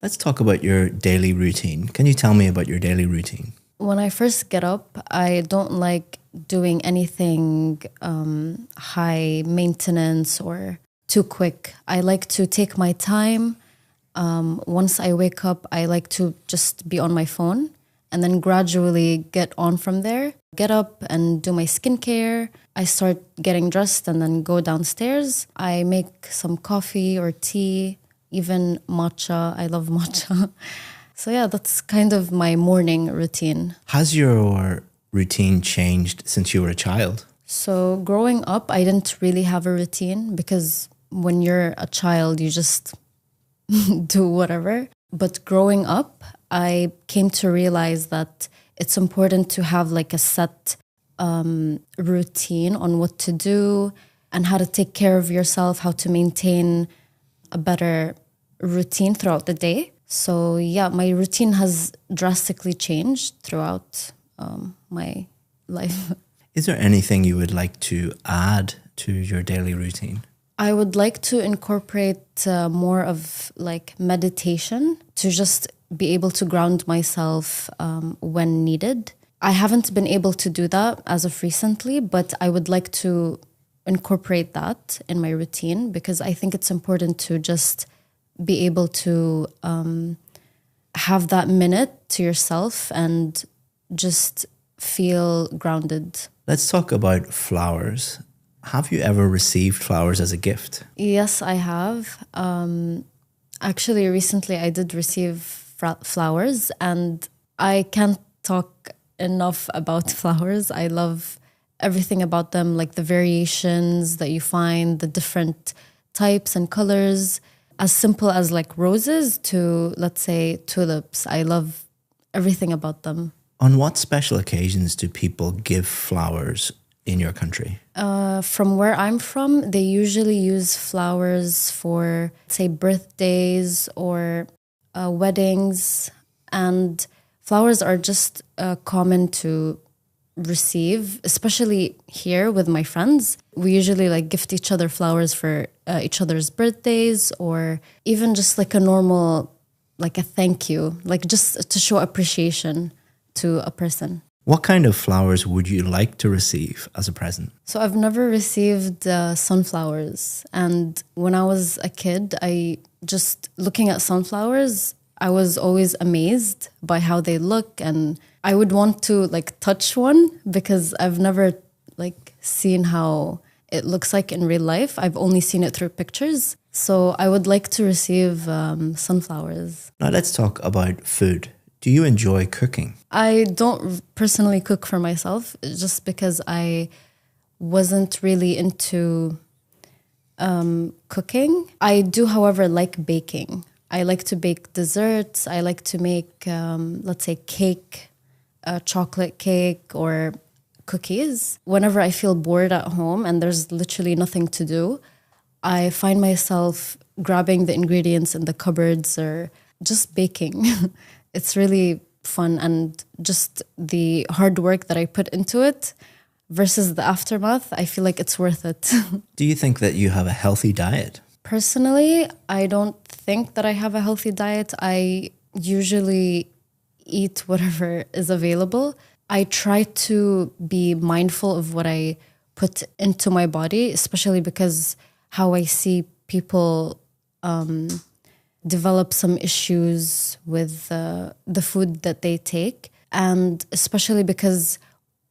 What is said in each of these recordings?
Let's talk about your daily routine. Can you tell me about your daily routine? When I first get up, I don't like doing anything high maintenance or too quick. I like to take my time. Once I wake up, I like to just be on my phone and then gradually get on from there. Get up and do my skincare. I start getting dressed and then go downstairs. I make some coffee or tea, even matcha. I love matcha. So yeah, that's kind of my morning routine. Has your routine changed since you were a child? So growing up, I didn't really have a routine because when you're a child, you just do whatever. But growing up, I came to realize that it's important to have like a set routine on what to do and how to take care of yourself, how to maintain a better routine throughout the day. So yeah, my routine has drastically changed throughout my life. Is there anything you would like to add to your daily routine? I would like to incorporate more of like meditation to just be able to ground myself when needed. I haven't been able to do that as of recently, but I would like to incorporate that in my routine because I think it's important to just be able to have that minute to yourself and just feel grounded. Let's talk about flowers. Have you ever received flowers as a gift? Yes, I have. Actually, recently I did receive flowers and I can't talk enough about flowers. I love everything about them, like the variations that you find, the different types and colors. As simple as like roses to, let's say, tulips. I love everything about them. On what special occasions do people give flowers in your country? From where I'm from, they usually use flowers for, say, birthdays or weddings. And flowers are just common to receive, especially here with my friends. We usually like gift each other flowers for each other's birthdays or even just like a normal, like a thank you, like just to show appreciation to a person. What kind of flowers would you like to receive as a present? So I've never received sunflowers. And when I was a kid, I just looking at sunflowers, I was always amazed by how they look. And I would want to like touch one because I've never like seen how it looks like in real life. I've only seen it through pictures. So I would like to receive sunflowers. Now let's talk about food. Do you enjoy cooking? I don't personally cook for myself just because I wasn't really into cooking. I do, however, like baking. I like to bake desserts. I like to make, let's say, cake, chocolate cake or cookies. Whenever I feel bored at home and there's literally nothing to do, I find myself grabbing the ingredients in the cupboards or just baking. It's really fun and just the hard work that I put into it versus the aftermath, I feel like it's worth it. Do you think that you have a healthy diet? Personally, I don't think that I have a healthy diet. I usually eat whatever is available. I try to be mindful of what I put into my body, especially because how I see people develop some issues with the food that they take. And especially because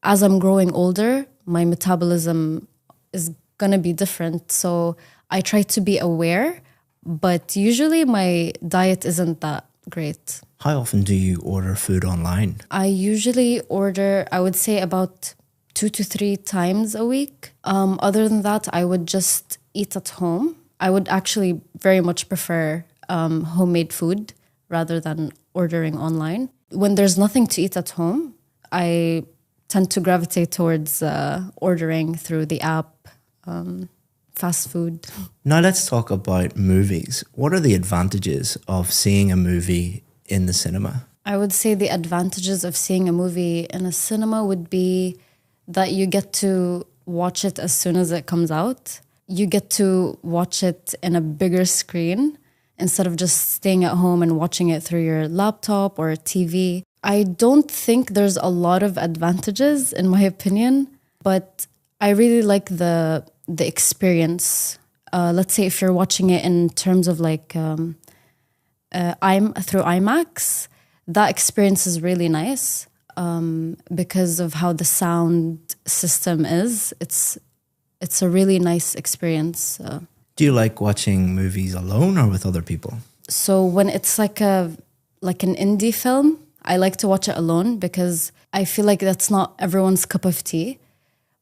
as I'm growing older, my metabolism is going to be different. So I try to be aware, but usually my diet isn't that great. How often do you order food online? I usually order, I would say about 2 to 3 times a week. Other than that, I would just eat at home. I would actually very much prefer homemade food rather than ordering online. When there's nothing to eat at home, I tend to gravitate towards ordering through the app, fast food. Now let's talk about movies. What are the advantages of seeing a movie in the cinema? I would say the advantages of seeing a movie in a cinema would be that you get to watch it as soon as it comes out. You get to watch it in a bigger screen. instead of just staying at home and watching it through your laptop or TV. I don't think there's a lot of advantages, in my opinion, but I really like the experience. Let's say if you're watching it in terms of like I'm through IMAX, that experience is really nice because of how the sound system is. It's a really nice experience. Do you like watching movies alone or with other people? So when it's like an indie film, I like to watch it alone because I feel like that's not everyone's cup of tea.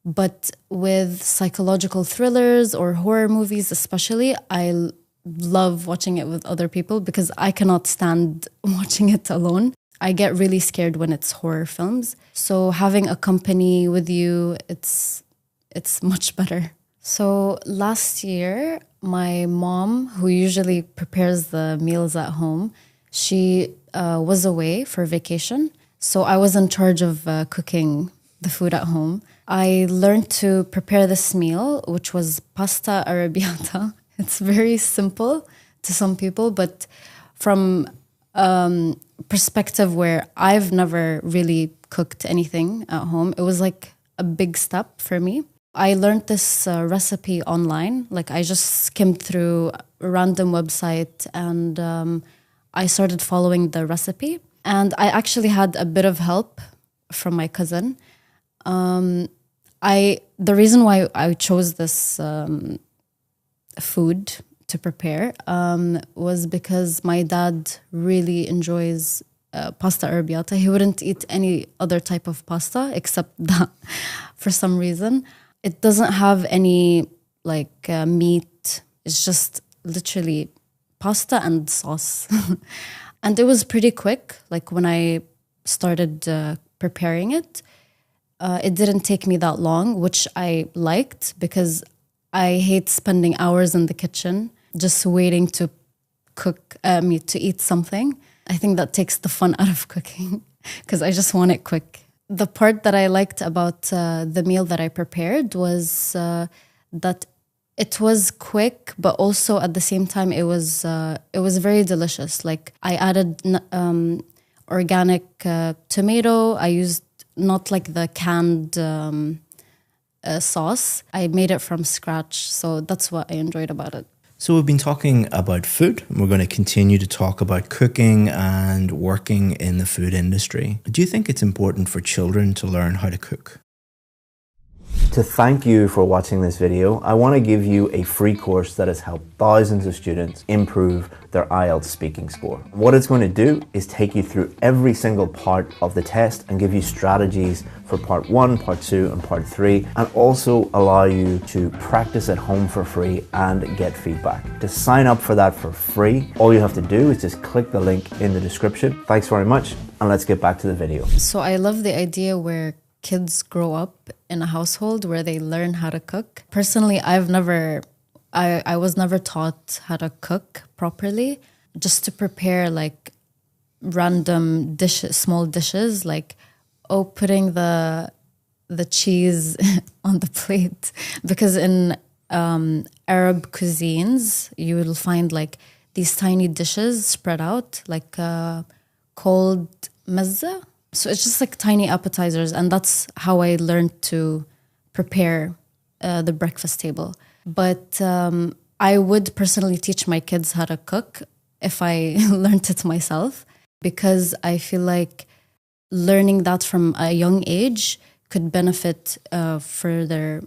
But with psychological thrillers or horror movies especially, I love watching it with other people because I cannot stand watching it alone. I get really scared when it's horror films. So having a company with you, it's much better. So last year, my mom, who usually prepares the meals at home, she was away for vacation. So I was in charge of cooking the food at home. I learned to prepare this meal, which was pasta arrabbiata. It's very simple to some people, but from perspective where I've never really cooked anything at home, it was like a big step for me. I learned this recipe online. Like I just skimmed through a random website and I started following the recipe. And I actually had a bit of help from my cousin. The reason why I chose this food to prepare was because my dad really enjoys pasta arrabbiata. He wouldn't eat any other type of pasta except that for some reason. It doesn't have any like meat. It's just literally pasta and sauce. And it was pretty quick. Like when I started preparing it, it didn't take me that long, which I liked because I hate spending hours in the kitchen just waiting to cook to eat something. I think that takes the fun out of cooking because I just want it quick. The part that I liked about the meal that I prepared was that it was quick, but also at the same time it was very delicious. Like I added organic tomato. I used not like the canned sauce. I made it from scratch, so that's what I enjoyed about it. So we've been talking about food, and we're going to continue to talk about cooking and working in the food industry. Do you think it's important for children to learn how to cook? To thank you for watching this video, I want to give you a free course that has helped thousands of students improve their IELTS speaking score. What it's going to do is take you through every single part of the test and give you strategies for part 1, part 2 and part 3, and also allow you to practice at home for free and get feedback. To sign up for that for free, all you have to do is just click the link in the description. Thanks very much, and let's get back to the video. So I love the idea where kids grow up in a household where they learn how to cook. Personally, I was never taught how to cook properly. Just to prepare like random dishes, small dishes, like putting the cheese on the plate. Because in Arab cuisines, you will find like these tiny dishes spread out, like called mezza. So it's just like tiny appetizers, and that's how I learned to prepare the breakfast table. But I would personally teach my kids how to cook if I learned it myself, because I feel like learning that from a young age could benefit for their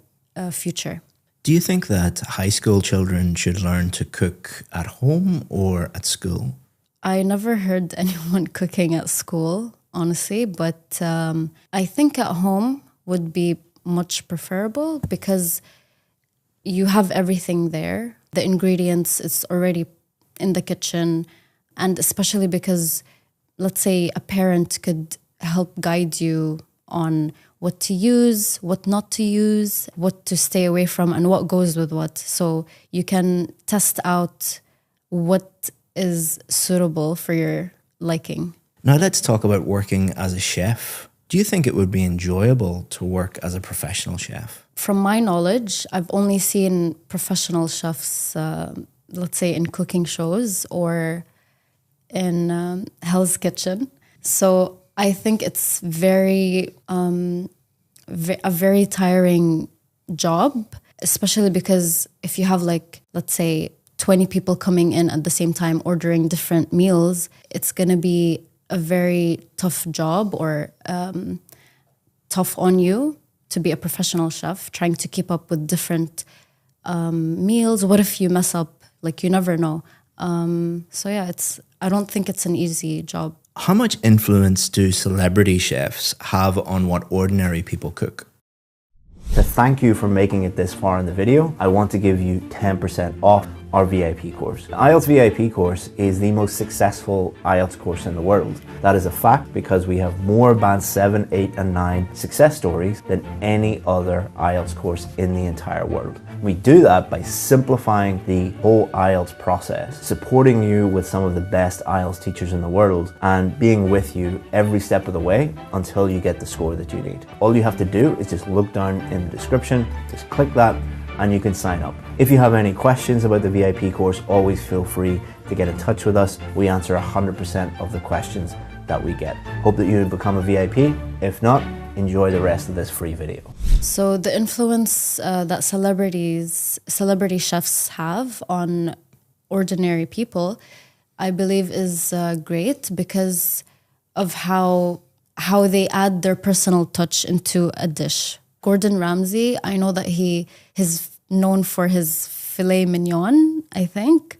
future. Do you think that high school children should learn to cook at home or at school? I never heard anyone cooking at school, honestly, but I think at home would be much preferable because you have everything there. The ingredients, it's already in the kitchen. And especially because, let's say, a parent could help guide you on what to use, what not to use, what to stay away from, and what goes with what. So you can test out what is suitable for your liking. Now let's talk about working as a chef. Do you think it would be enjoyable to work as a professional chef? From my knowledge, I've only seen professional chefs let's say in cooking shows or in Hell's Kitchen. So I think it's a very tiring job, especially because if you have like, let's say 20 people coming in at the same time ordering different meals, it's going to be a very tough job or tough on you to be a professional chef, trying to keep up with different meals. What if you mess up? Like, you never know. So yeah, I don't think it's an easy job. How much influence do celebrity chefs have on what ordinary people cook? To thank you for making it this far in the video, I want to give you 10% off our VIP course. The IELTS VIP course is the most successful IELTS course in the world. That is a fact because we have more Band 7, 8 and 9 success stories than any other IELTS course in the entire world. We do that by simplifying the whole IELTS process, supporting you with some of the best IELTS teachers in the world, and being with you every step of the way until you get the score that you need. All you have to do is just look down in the description, just click that, and you can sign up. If you have any questions about the VIP course, always feel free to get in touch with us. We answer 100% of the questions that we get. Hope that you become a VIP. If not, enjoy the rest of this free video. So the influence that celebrity chefs have on ordinary people, I believe is great because of how they add their personal touch into a dish. Gordon Ramsay, I know that he is known for his filet mignon, I think.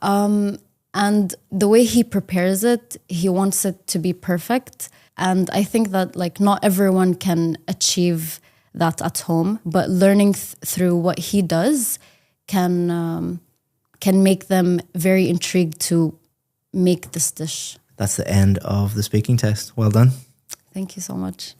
And the way he prepares it, he wants it to be perfect. And I think that like not everyone can achieve that at home, but learning through what he does can make them very intrigued to make this dish. That's the end of the speaking test. Well done. Thank you so much.